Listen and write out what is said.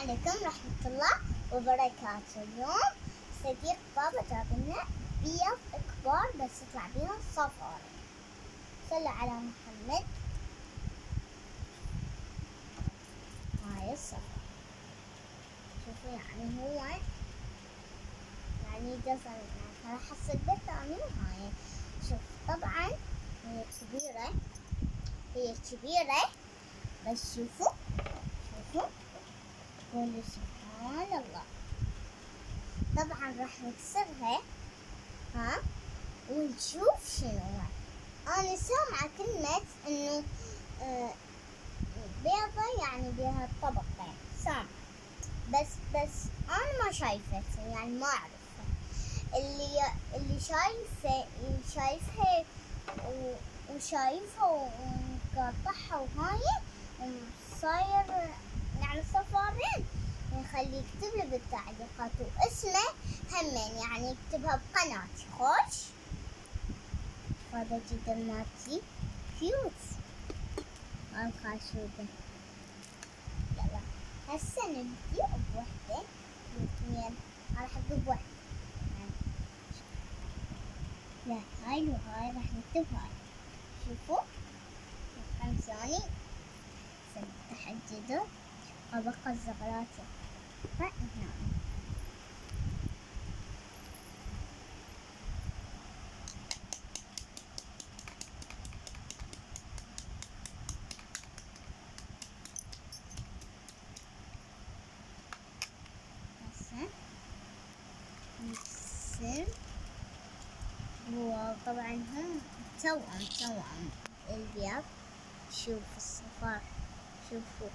عليكم ورحمة الله وبركاته. اليوم صديق بابا جاب لنا بيض كبار بس يطلع بيهم صفاري. صلوا على محمد. هاي الصفار، شوفوا يعني هو يعني جزر، يعني راح الصدق ثاني. هاي شوف، طبعا هي كبيرة بس شوفوا قولوا سبحان الله. طبعا راح نكسرها ونشوف شنو. أنا سامعة كلمة إنه بيضة يعني بها طبقين، سامعة بس أنا ما شايفة، يعني ما أعرفها. اللي شايفها ومقاطعها وهاي صاير يعني صفارين، يخلي يكتب لي بالتعليقات واسمه همين، يعني يكتبها بقناتي. خوش هذا جدا مالتي كيوت الخاشودة. يلا هسه نبدي بوحدة واثنين، راح اكتب وحدة لا هاي وهاي راح نكتب هاي. شوفوا 5 ثواني تحددوا أبقى الزغرات هنا. هسه نرسم، وطبعا هم توأم البيض. شوف الصفار، شوفوا